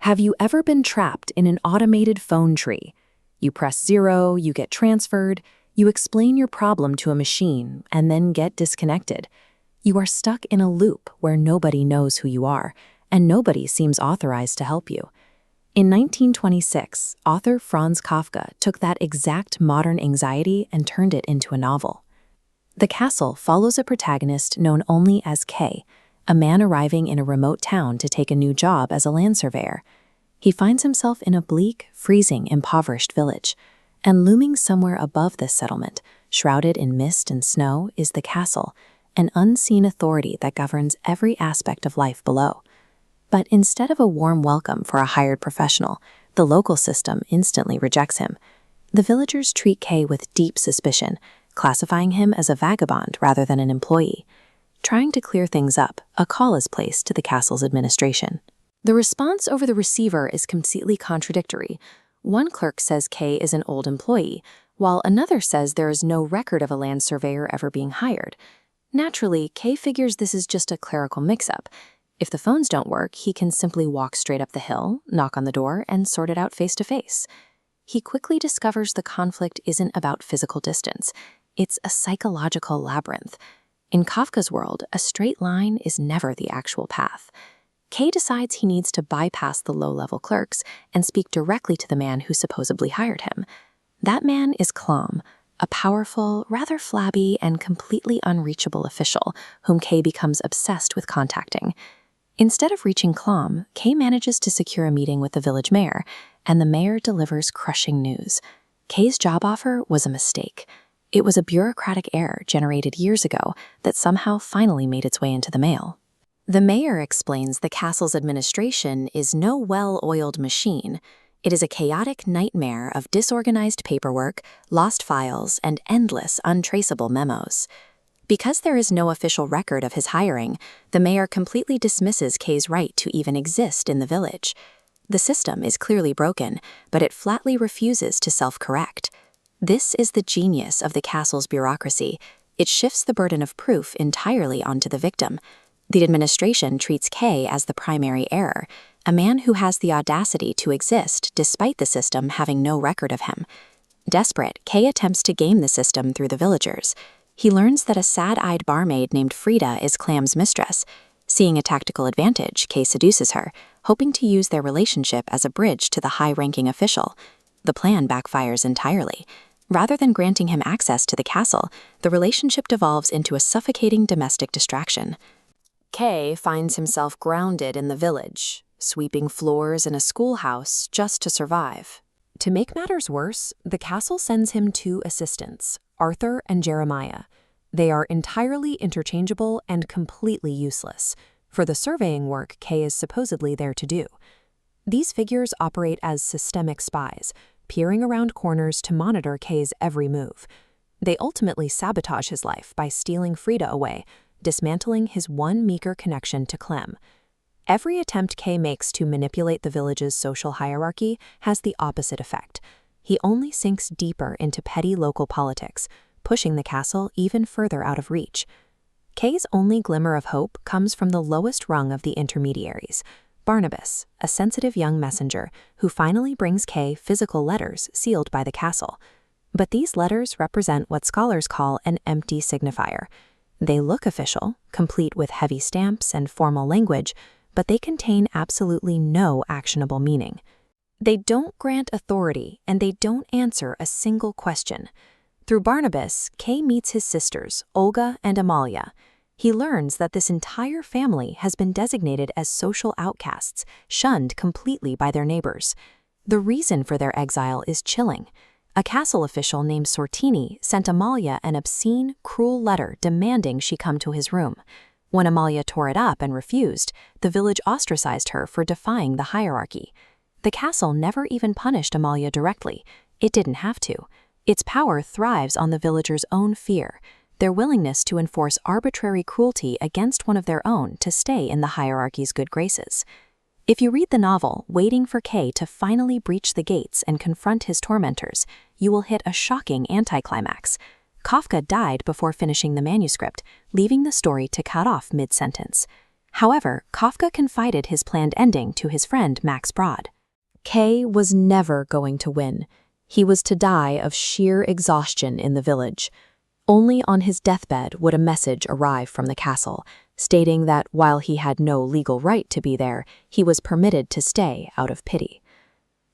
Have you ever been trapped in an automated phone tree? You press 0, you get transferred, you explain your problem to a machine, and then get disconnected. You are stuck in a loop where nobody knows who you are, and nobody seems authorized to help you. In 1926, author Franz Kafka took that exact modern anxiety and turned it into a novel. The Castle follows a protagonist known only as K, a man arriving in a remote town to take a new job as a land surveyor. He finds himself in a bleak, freezing, impoverished village, and looming somewhere above this settlement, shrouded in mist and snow, is the castle, an unseen authority that governs every aspect of life below. But instead of a warm welcome for a hired professional, the local system instantly rejects him. The villagers treat K with deep suspicion, classifying him as a vagabond rather than an employee. Trying to clear things up, a call is placed to the castle's administration. The response over the receiver is completely contradictory. One clerk says K is an old employee, while another says there is no record of a land surveyor ever being hired. Naturally, K figures this is just a clerical mix-up. If the phones don't work, he can simply walk straight up the hill, knock on the door, and sort it out face-to-face. He quickly discovers the conflict isn't about physical distance. It's a psychological labyrinth. In Kafka's world, a straight line is never the actual path. K decides he needs to bypass the low-level clerks and speak directly to the man who supposedly hired him. That man is Klom, a powerful, rather flabby, and completely unreachable official whom K becomes obsessed with contacting. Instead of reaching Klom, K manages to secure a meeting with the village mayor, and the mayor delivers crushing news. K's job offer was a mistake. It was a bureaucratic error generated years ago that somehow finally made its way into the mail. The mayor explains the castle's administration is no well-oiled machine. It is a chaotic nightmare of disorganized paperwork, lost files, and endless untraceable memos. Because there is no official record of his hiring, the mayor completely dismisses K's right to even exist in the village. The system is clearly broken, but it flatly refuses to self-correct. This is the genius of the castle's bureaucracy. It shifts the burden of proof entirely onto the victim. The administration treats K as the primary error, a man who has the audacity to exist despite the system having no record of him. Desperate, K attempts to game the system through the villagers. He learns that a sad-eyed barmaid named Frida is Clam's mistress. Seeing a tactical advantage, K seduces her, hoping to use their relationship as a bridge to the high-ranking official. The plan backfires entirely. Rather than granting him access to the castle, the relationship devolves into a suffocating domestic distraction. K finds himself grounded in the village, sweeping floors in a schoolhouse just to survive. To make matters worse, the castle sends him 2 assistants, Arthur and Jeremiah. They are entirely interchangeable and completely useless for the surveying work K is supposedly there to do. These figures operate as systemic spies, peering around corners to monitor K's every move. They ultimately sabotage his life by stealing Frida away, dismantling his one meager connection to Clem. Every attempt K makes to manipulate the village's social hierarchy has the opposite effect. He only sinks deeper into petty local politics, pushing the castle even further out of reach. K's only glimmer of hope comes from the lowest rung of the intermediaries, Barnabas, a sensitive young messenger who finally brings K physical letters sealed by the castle. But these letters represent what scholars call an empty signifier. They look official, complete with heavy stamps and formal language, but they contain absolutely no actionable meaning. They don't grant authority, and they don't answer a single question. Through Barnabas, K meets his sisters, Olga and Amalia. He learns that this entire family has been designated as social outcasts, shunned completely by their neighbors. The reason for their exile is chilling. A castle official named Sortini sent Amalia an obscene, cruel letter demanding she come to his room. When Amalia tore it up and refused, the village ostracized her for defying the hierarchy. The castle never even punished Amalia directly. It didn't have to. Its power thrives on the villagers' own fear, their willingness to enforce arbitrary cruelty against one of their own to stay in the hierarchy's good graces. If you read the novel, waiting for K to finally breach the gates and confront his tormentors, you will hit a shocking anticlimax. Kafka died before finishing the manuscript, leaving the story to cut off mid-sentence. However, Kafka confided his planned ending to his friend Max Brod. Kay was never going to win. He was to die of sheer exhaustion in the village. Only on his deathbed would a message arrive from the castle, stating that while he had no legal right to be there, he was permitted to stay out of pity.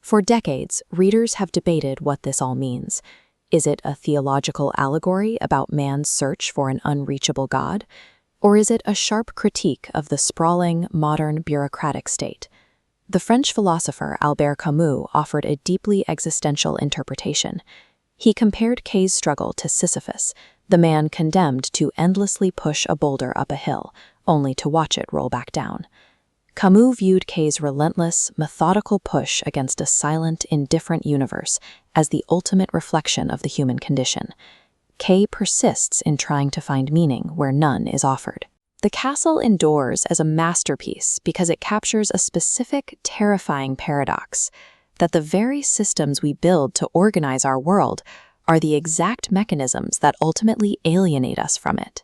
For decades, readers have debated what this all means. Is it a theological allegory about man's search for an unreachable God? Or is it a sharp critique of the sprawling, modern, bureaucratic state? The French philosopher Albert Camus offered a deeply existential interpretation. He compared Kay's struggle to Sisyphus, the man condemned to endlessly push a boulder up a hill, only to watch it roll back down. Camus viewed Kay's relentless, methodical push against a silent, indifferent universe as the ultimate reflection of the human condition. Kay persists in trying to find meaning where none is offered. The castle endures as a masterpiece because it captures a specific, terrifying paradox, that the very systems we build to organize our world are the exact mechanisms that ultimately alienate us from it.